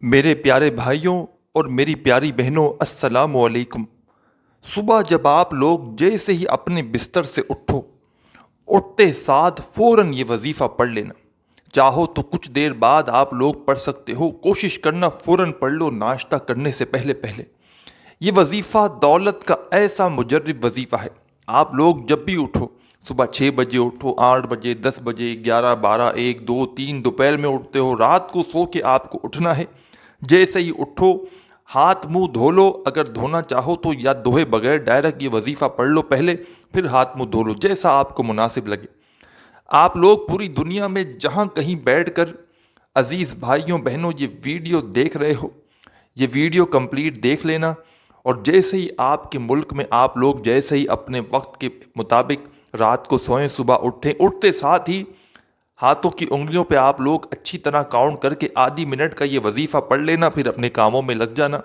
میرے پیارے بھائیوں اور میری پیاری بہنوں، السلام علیکم۔ صبح جب آپ لوگ جیسے ہی اپنے بستر سے اٹھتے ساتھ فوراً یہ وظیفہ پڑھ لینا۔ چاہو تو کچھ دیر بعد آپ لوگ پڑھ سکتے ہو، کوشش کرنا فوراً پڑھ لو ناشتہ کرنے سے پہلے پہلے۔ یہ وظیفہ دولت کا ایسا مجرب وظیفہ ہے۔ آپ لوگ جب بھی اٹھو، صبح 6 بجے اٹھو، 8 بجے، 10 بجے، 11، 12، 1، 2، 3، دوپہر میں اٹھتے ہو، رات کو سو کے آپ کو اٹھنا ہے۔ جیسے ہی اٹھو ہاتھ منہ دھو لو، اگر دھونا چاہو تو یا دھوئے بغیر ڈائریکٹ یہ وظیفہ پڑھ لو پہلے، پھر ہاتھ منہ دھو لو، جیسا آپ کو مناسب لگے۔ آپ لوگ پوری دنیا میں جہاں کہیں بیٹھ کر عزیز بھائیوں بہنوں یہ ویڈیو دیکھ رہے ہو، یہ ویڈیو کمپلیٹ دیکھ لینا، اور جیسے ہی آپ کے ملک میں آپ لوگ جیسے ہی اپنے وقت کے مطابق رات کو سوئیں، صبح اٹھیں، اٹھتے ساتھ ہی ہاتھوں کی انگلیوں پہ آپ لوگ اچھی طرح کاؤنٹ کر کے آدھی منٹ کا یہ وظیفہ پڑھ لینا، پھر اپنے کاموں میں لگ جانا۔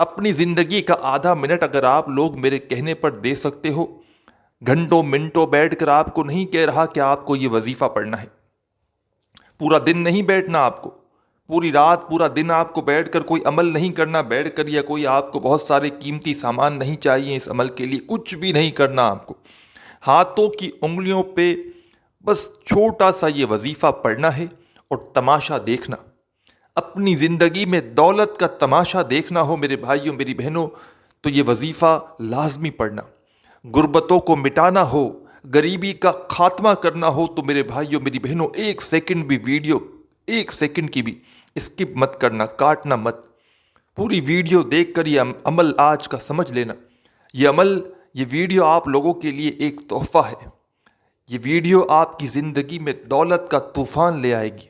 اپنی زندگی کا آدھا منٹ اگر آپ لوگ میرے کہنے پر دے سکتے ہو، گھنٹوں منٹوں بیٹھ کر، آپ کو نہیں کہہ رہا کہ آپ کو یہ وظیفہ پڑھنا ہے، پورا دن نہیں بیٹھنا آپ کو، پوری رات پورا دن آپ کو بیٹھ کر کوئی عمل نہیں کرنا بیٹھ کر، یا کوئی آپ کو بہت سارے قیمتی سامان نہیں چاہیے اس عمل کے لیے، کچھ بھی نہیں کرنا آپ کو۔ ہاتھوں کی انگلیوں پہ بس چھوٹا سا یہ وظیفہ پڑھنا ہے اور تماشا دیکھنا۔ اپنی زندگی میں دولت کا تماشا دیکھنا ہو میرے بھائیوں میری بہنوں، تو یہ وظیفہ لازمی پڑھنا۔ غربتوں کو مٹانا ہو، غریبی کا خاتمہ کرنا ہو تو میرے بھائیوں میری بہنوں، 1 سیکنڈ بھی ویڈیو، 1 سیکنڈ کی بھی اسکپ مت کرنا، کاٹنا مت۔ پوری ویڈیو دیکھ کر یہ عمل آج کا سمجھ لینا۔ یہ عمل، یہ ویڈیو آپ لوگوں کے لیے ایک تحفہ ہے۔ یہ ویڈیو آپ کی زندگی میں دولت کا طوفان لے آئے گی۔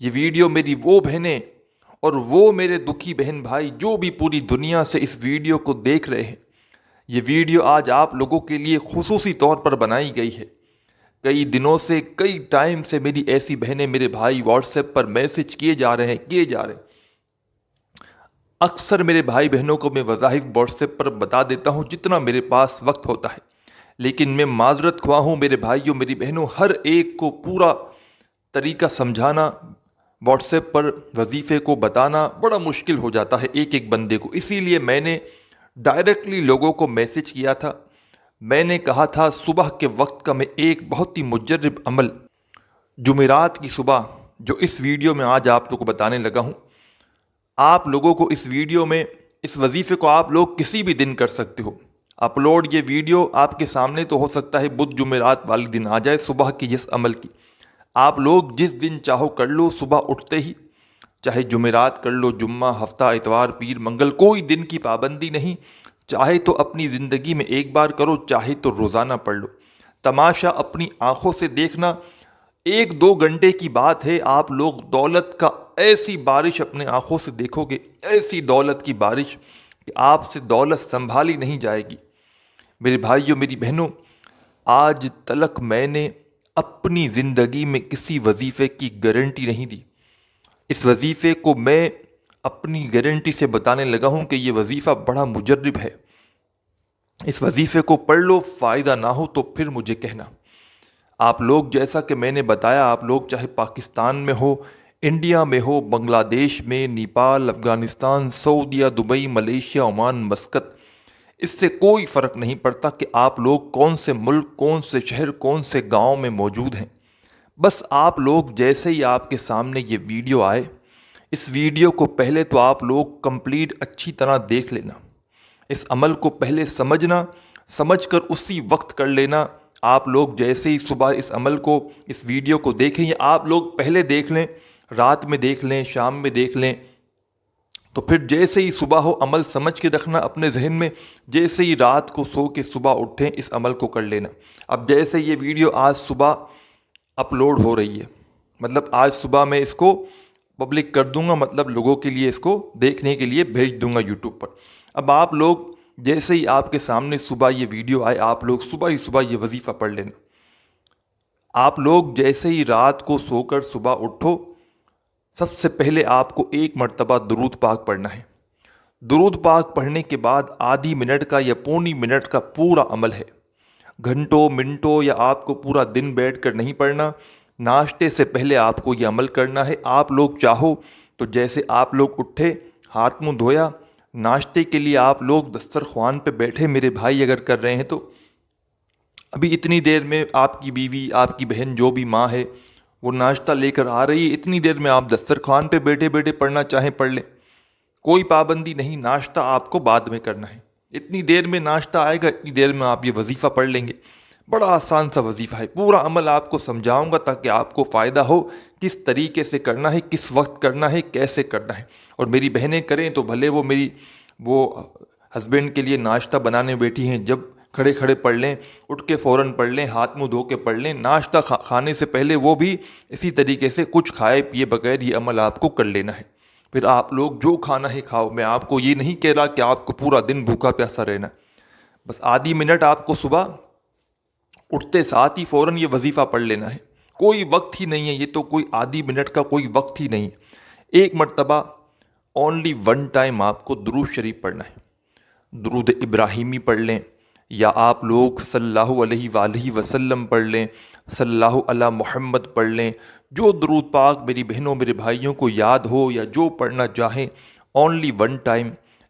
یہ ویڈیو میری وہ بہنیں اور وہ میرے دکھی بہن بھائی جو بھی پوری دنیا سے اس ویڈیو کو دیکھ رہے ہیں، یہ ویڈیو آج آپ لوگوں کے لیے خصوصی طور پر بنائی گئی ہے۔ کئی دنوں سے، کئی ٹائم سے میری ایسی بہنیں، میرے بھائی واٹس ایپ پر میسج کیے جا رہے ہیں۔ اکثر میرے بھائی بہنوں کو میں وظائف واٹس ایپ پر بتا دیتا ہوں جتنا میرے پاس وقت ہوتا ہے، لیکن میں معذرت خواہ ہوں میرے بھائیوں میری بہنوں، ہر ایک کو پورا طریقہ سمجھانا، واٹس ایپ پر وظیفے کو بتانا بڑا مشکل ہو جاتا ہے ایک ایک بندے کو۔ اسی لیے میں نے ڈائریکٹلی لوگوں کو میسج کیا تھا۔ میں نے کہا تھا صبح کے وقت کا میں ایک بہت ہی مجرب عمل، جمعرات کی صبح، جو اس ویڈیو میں آج آپ لوگوں کو بتانے لگا ہوں، آپ لوگوں کو اس ویڈیو میں، اس وظیفے کو آپ لوگ کسی بھی دن کر سکتے ہو اپلوڈ۔ یہ ویڈیو آپ کے سامنے تو ہو سکتا ہے بدھ جمعرات والی دن آ جائے، صبح کی جس عمل کی آپ لوگ جس دن چاہو کر لو، صبح اٹھتے ہی، چاہے جمعرات کر لو، جمعہ، ہفتہ، اتوار، پیر، منگل، کوئی دن کی پابندی نہیں۔ چاہے تو اپنی زندگی میں ایک بار کرو، چاہے تو روزانہ پڑھ لو۔ تماشا اپنی آنکھوں سے دیکھنا، 1-2 گھنٹے کی بات ہے، آپ لوگ دولت کا ایسی بارش اپنے آنکھوں سے دیکھو گے، ایسی دولت کی بارش کہ آپ سے دولت سنبھالی نہیں جائے گی۔ میرے بھائیوں میری بہنوں، آج تلک میں نے اپنی زندگی میں کسی وظیفے کی گارنٹی نہیں دی۔ اس وظیفے کو میں اپنی گارنٹی سے بتانے لگا ہوں کہ یہ وظیفہ بڑا مجرب ہے، اس وظیفے کو پڑھ لو، فائدہ نہ ہو تو پھر مجھے کہنا۔ آپ لوگ، جیسا کہ میں نے بتایا، آپ لوگ چاہے پاکستان میں ہو، انڈیا میں ہو، بنگلہ دیش میں، نیپال، افغانستان، سعودیہ، دبئی، ملیشیا، عمان، مسقط، اس سے کوئی فرق نہیں پڑتا کہ آپ لوگ کون سے ملک، کون سے شہر، کون سے گاؤں میں موجود ہیں۔ بس آپ لوگ جیسے ہی آپ کے سامنے یہ ویڈیو آئے، اس ویڈیو کو پہلے تو آپ لوگ کمپلیٹ اچھی طرح دیکھ لینا، اس عمل کو پہلے سمجھنا، سمجھ کر اسی وقت کر لینا۔ آپ لوگ جیسے ہی صبح اس عمل کو، اس ویڈیو کو دیکھیں، یا آپ لوگ پہلے دیکھ لیں، رات میں دیکھ لیں، شام میں دیکھ لیں، تو پھر جیسے ہی صبح ہو عمل سمجھ کے رکھنا اپنے ذہن میں، جیسے ہی رات کو سو کے صبح اٹھیں اس عمل کو کر لینا۔ اب جیسے یہ ویڈیو آج صبح اپلوڈ ہو رہی ہے، مطلب آج صبح میں اس کو پبلک کر دوں گا، مطلب لوگوں کے لیے اس کو دیکھنے کے لیے بھیج دوں گا یوٹیوب پر۔ اب آپ لوگ جیسے ہی آپ کے سامنے صبح یہ ویڈیو آئے، آپ لوگ صبح ہی صبح یہ وظیفہ پڑھ لینا۔ آپ لوگ جیسے ہی رات کو سو کر صبح اٹھو، سب سے پہلے آپ کو 1 مرتبہ درود پاک پڑھنا ہے۔ درود پاک پڑھنے کے بعد آدھی منٹ کا یا پونی منٹ کا پورا عمل ہے، گھنٹوں منٹوں یا آپ کو پورا دن بیٹھ کر نہیں پڑھنا۔ ناشتے سے پہلے آپ کو یہ عمل کرنا ہے۔ آپ لوگ چاہو تو جیسے آپ لوگ اٹھے، ہاتھ منہ دھویا، ناشتے کے لیے آپ لوگ دسترخوان پہ بیٹھے، میرے بھائی اگر کر رہے ہیں تو ابھی اتنی دیر میں آپ کی بیوی، آپ کی بہن، جو بھی ماں ہے وہ ناشتہ لے کر آ رہی ہے، اتنی دیر میں آپ دسترخوان پہ بیٹھے بیٹھے پڑھنا چاہیں پڑھ لیں، کوئی پابندی نہیں، ناشتہ آپ کو بعد میں کرنا ہے، اتنی دیر میں ناشتہ آئے گا، اتنی دیر میں آپ یہ وظیفہ پڑھ لیں گے۔ بڑا آسان سا وظیفہ ہے، پورا عمل آپ کو سمجھاؤں گا تاکہ آپ کو فائدہ ہو، کس طریقے سے کرنا ہے، کس وقت کرنا ہے، کیسے کرنا ہے۔ اور میری بہنیں کریں تو بھلے وہ ہسبینڈ کے لیے ناشتہ بنانے بیٹھی ہیں، جب کھڑے کھڑے پڑھ لیں، اٹھ کے فوراً پڑھ لیں، ہاتھ منہ دھو کے پڑھ لیں، ناشتہ کھانے سے پہلے وہ بھی اسی طریقے سے کچھ کھائے پیے بغیر یہ عمل آپ کو کر لینا ہے۔ پھر آپ لوگ جو کھانا ہے کھاؤ، میں آپ کو یہ نہیں کہہ رہا کہ آپ کو پورا دن بھوکا پیاسا رہنا ہے، بس آدھی منٹ آپ کو صبح اٹھتے ساتھ ہی فوراً یہ وظیفہ پڑھ لینا ہے، کوئی وقت ہی نہیں ہے، یہ تو کوئی آدھی منٹ کا کوئی وقت ہی نہیں ہے۔ ایک مرتبہ اونلی ون ٹائم آپ کو درود شریف پڑھنا ہے، درود ابراہیمی پڑھ لیں، یا آپ لوگ صلی اللہ علیہ وآلہ وسلم پڑھ لیں، صلی اللہ علی محمد پڑھ لیں، جو درود پاک میری بہنوں میرے بھائیوں کو یاد ہو یا جو پڑھنا چاہیں، اونلی ون ٹائم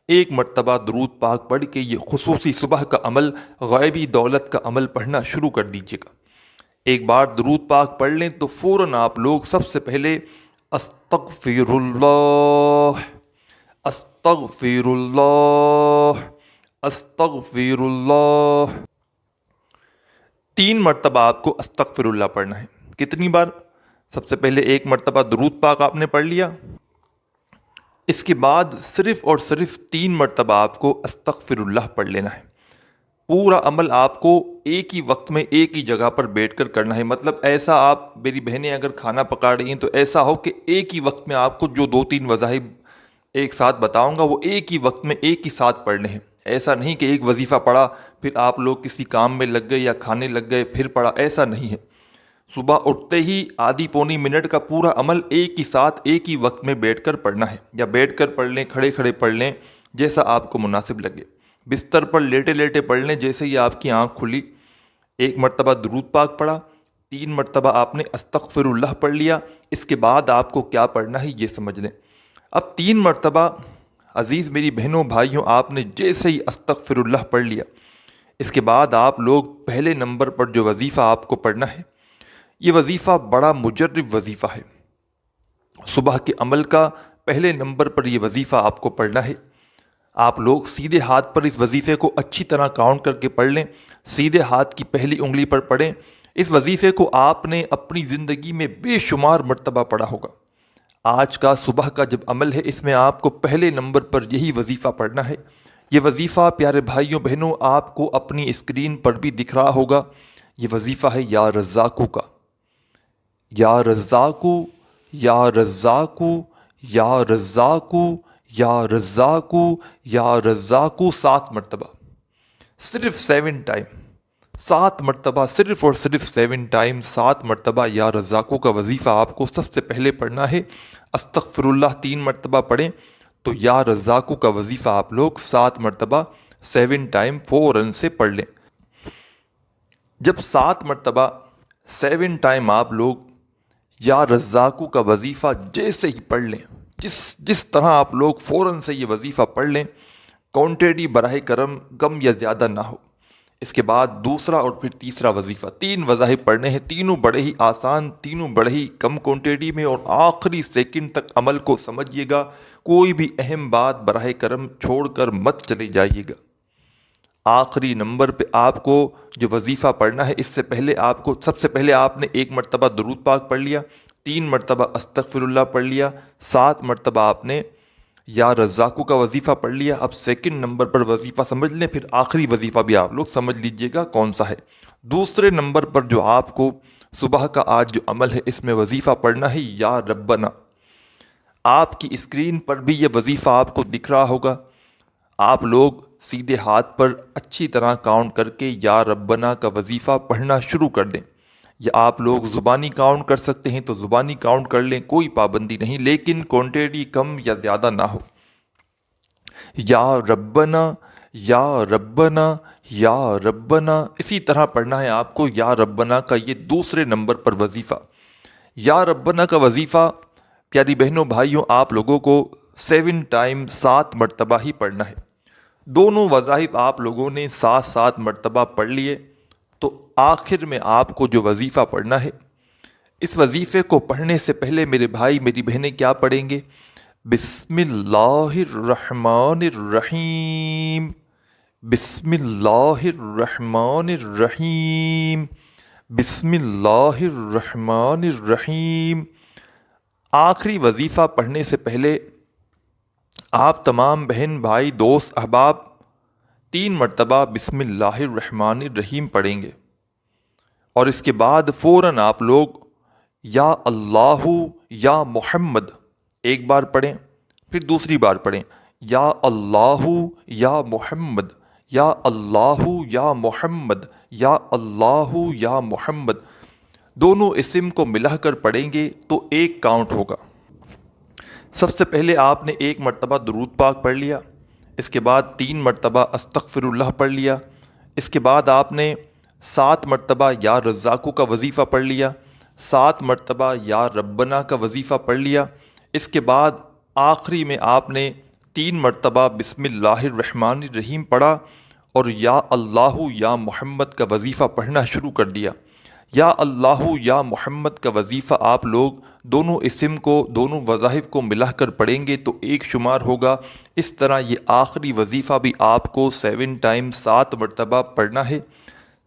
ایک مرتبہ درود پاک پڑھ کے یہ خصوصی صبح کا عمل، غیبی دولت کا عمل پڑھنا شروع کر دیجیے گا۔ ایک بار درود پاک پڑھ لیں تو فوراً آپ لوگ سب سے پہلے استغفر اللہ، استغفر اللہ، استغفر اللہ، 3 مرتبہ آپ کو استغفر اللہ پڑھنا ہے۔ کتنی بار؟ سب سے پہلے ایک مرتبہ درود پاک آپ نے پڑھ لیا، اس کے بعد صرف اور صرف 3 مرتبہ آپ کو استغفر اللہ پڑھ لینا ہے۔ پورا عمل آپ کو ایک ہی وقت میں ایک ہی جگہ پر بیٹھ کر کرنا ہے، مطلب ایسا آپ میری بہنیں اگر کھانا پکا رہی ہیں تو ایسا ہو کہ ایک ہی وقت میں آپ کو جو 2-3 وظائف ایک ساتھ بتاؤں گا وہ ایک ہی وقت میں ایک ہی ساتھ پڑھنے ہیں۔ ایسا نہیں کہ ایک وظیفہ پڑھا پھر آپ لوگ کسی کام میں لگ گئے یا کھانے لگ گئے پھر پڑھا، ایسا نہیں ہے۔ صبح اٹھتے ہی آدھی پونی منٹ کا پورا عمل ایک ہی ساتھ ایک ہی وقت میں بیٹھ کر پڑھنا ہے، یا بیٹھ کر پڑھ لیں، کھڑے کھڑے پڑھ لیں، جیسا آپ کو مناسب لگے۔ بستر پر لیٹے لیٹے پڑھ لیں، جیسے ہی آپ کی آنکھ کھلی ایک مرتبہ درود پاک پڑھا، 3 مرتبہ آپ نے استغفر اللہ پڑھ لیا، اس کے بعد آپ کو کیا پڑھنا ہے یہ سمجھ لیں۔ اب 3 مرتبہ عزیز میری بہنوں بھائیوں آپ نے جیسے ہی استغفر اللہ پڑھ لیا، اس کے بعد آپ لوگ پہلے نمبر پر جو وظیفہ آپ کو پڑھنا ہے، یہ وظیفہ بڑا مجرب وظیفہ ہے۔ صبح کے عمل کا پہلے نمبر پر یہ وظیفہ آپ کو پڑھنا ہے۔ آپ لوگ سیدھے ہاتھ پر اس وظیفے کو اچھی طرح کاؤنٹ کر کے پڑھ لیں، سیدھے ہاتھ کی پہلی انگلی پر پڑھیں۔ اس وظیفے کو آپ نے اپنی زندگی میں بے شمار مرتبہ پڑھا ہوگا۔ آج کا صبح کا جب عمل ہے اس میں آپ کو پہلے نمبر پر یہی وظیفہ پڑھنا ہے۔ یہ وظیفہ پیارے بھائیوں بہنوں آپ کو اپنی اسکرین پر بھی دکھ رہا ہوگا، یہ وظیفہ ہے یا رزاقو کا۔ یا رزاقو، یا رزاقو، یا رزاقو، یا رزاقو، یا رزاقو، 7 مرتبہ، صرف 7 ٹائم، 7 مرتبہ، صرف اور صرف 7 ٹائم، 7 مرتبہ یا رزاقو کا وظیفہ آپ کو سب سے پہلے پڑھنا ہے۔ استغفر اللہ 3 مرتبہ پڑھیں تو یا رزاقو کا وظیفہ آپ لوگ 7 مرتبہ 7 ٹائم فوراً سے پڑھ لیں۔ جب 7 مرتبہ 7 ٹائم آپ لوگ یا رزاقو کا وظیفہ جیسے ہی پڑھ لیں، جس طرح آپ لوگ فوراً سے یہ وظیفہ پڑھ لیں، کوانٹیٹی براہ کرم کم یا زیادہ نہ ہو۔ اس کے بعد دوسرا اور پھر تیسرا وظیفہ، 3 وظائف پڑھنے ہیں، تینوں بڑے ہی آسان، تینوں بڑے ہی کم کوانٹیٹی میں، اور آخری سیکنڈ تک عمل کو سمجھیے گا، کوئی بھی اہم بات براہ کرم چھوڑ کر مت چلے جائیے گا۔ آخری نمبر پہ آپ کو جو وظیفہ پڑھنا ہے، اس سے پہلے آپ کو سب سے پہلے آپ نے 1 مرتبہ درود پاک پڑھ لیا، 3 مرتبہ استغفر اللہ پڑھ لیا، 7 مرتبہ آپ نے یا رزاقو کا وظیفہ پڑھ لیا۔ اب سیکنڈ نمبر پر وظیفہ سمجھ لیں، پھر آخری وظیفہ بھی آپ لوگ سمجھ لیجئے گا کون سا ہے۔ دوسرے نمبر پر جو آپ کو صبح کا آج جو عمل ہے اس میں وظیفہ پڑھنا ہے یا ربنا۔ آپ کی اسکرین پر بھی یہ وظیفہ آپ کو دکھ رہا ہوگا، آپ لوگ سیدھے ہاتھ پر اچھی طرح کاؤنٹ کر کے یا ربنا کا وظیفہ پڑھنا شروع کر دیں، یا آپ لوگ زبانی کاؤنٹ کر سکتے ہیں تو زبانی کاؤنٹ کر لیں، کوئی پابندی نہیں، لیکن کوانٹیٹی کم یا زیادہ نہ ہو۔ یا ربنا، یا ربنا، یا ربنا، اسی طرح پڑھنا ہے آپ کو یا ربنا کا یہ دوسرے نمبر پر وظیفہ۔ یا ربنا کا وظیفہ پیاری بہنوں بھائیوں، آپ لوگوں کو 7 ٹائم 7 مرتبہ ہی پڑھنا ہے۔ دونوں وظائف آپ لوگوں نے 7 مرتبہ پڑھ لیے تو آخر میں آپ کو جو وظیفہ پڑھنا ہے، اس وظیفے کو پڑھنے سے پہلے میرے بھائی میری بہنیں کیا پڑھیں گے؟ بسم اللہ الرحمن الرحیم، بسم اللہ الرحمن الرحیم، بسم اللہ الرحمن الرحیم۔ آخری وظیفہ پڑھنے سے پہلے آپ تمام بہن بھائی دوست احباب 3 مرتبہ بسم اللہ الرحمن الرحیم پڑھیں گے، اور اس کے بعد فوراً آپ لوگ یا اللہ یا محمد ایک بار پڑھیں، پھر دوسری بار پڑھیں یا اللہ یا محمد، یا اللہ یا محمد، یا اللہ یا محمد۔ دونوں اسم کو ملا کر پڑھیں گے تو ایک کاؤنٹ ہوگا۔ سب سے پہلے آپ نے 1 مرتبہ درود پاک پڑھ لیا، اس کے بعد 3 مرتبہ استغفر اللہ پڑھ لیا، اس کے بعد آپ نے 7 مرتبہ یا رزاقو کا وظیفہ پڑھ لیا، 7 مرتبہ یا ربنا کا وظیفہ پڑھ لیا، اس کے بعد آخری میں آپ نے 3 مرتبہ بسم اللہ الرحمن الرحیم پڑھا اور یا اللہ یا محمد کا وظیفہ پڑھنا شروع کر دیا۔ یا اللہ یا محمد کا وظیفہ آپ لوگ دونوں اسم کو، دونوں وظائف کو ملا کر پڑھیں گے تو ایک شمار ہوگا۔ اس طرح یہ آخری وظیفہ بھی آپ کو 7 ٹائم 7 مرتبہ پڑھنا ہے۔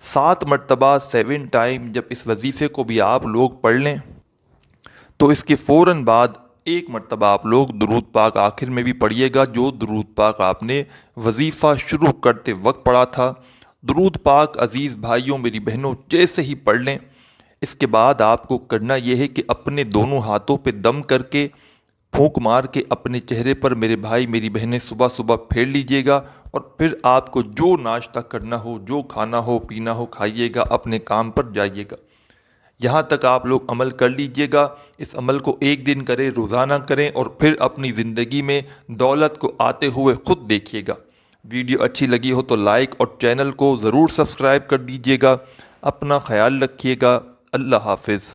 7 مرتبہ 7 ٹائم جب اس وظیفے کو بھی آپ لوگ پڑھ لیں تو اس کے فوراً بعد 1 مرتبہ آپ لوگ درود پاک آخر میں بھی پڑھیے گا، جو درود پاک آپ نے وظیفہ شروع کرتے وقت پڑھا تھا۔ درود پاک عزیز بھائیوں میری بہنوں جیسے ہی پڑھ لیں، اس کے بعد آپ کو کرنا یہ ہے کہ اپنے دونوں ہاتھوں پہ دم کر کے پھونک مار کے اپنے چہرے پر میرے بھائی میری بہنیں صبح صبح پھیر لیجئے گا، اور پھر آپ کو جو ناشتہ کرنا ہو، جو کھانا ہو پینا ہو کھائیے گا، اپنے کام پر جائیے گا۔ یہاں تک آپ لوگ عمل کر لیجئے گا۔ اس عمل کو 1 دن کریں، روزانہ کریں، اور پھر اپنی زندگی میں دولت کو آتے ہوئے خود دیکھیے گا۔ ویڈیو اچھی لگی ہو تو لائک اور چینل کو ضرور سبسکرائب کر دیجئے گا۔ اپنا خیال رکھیے گا۔ اللہ حافظ۔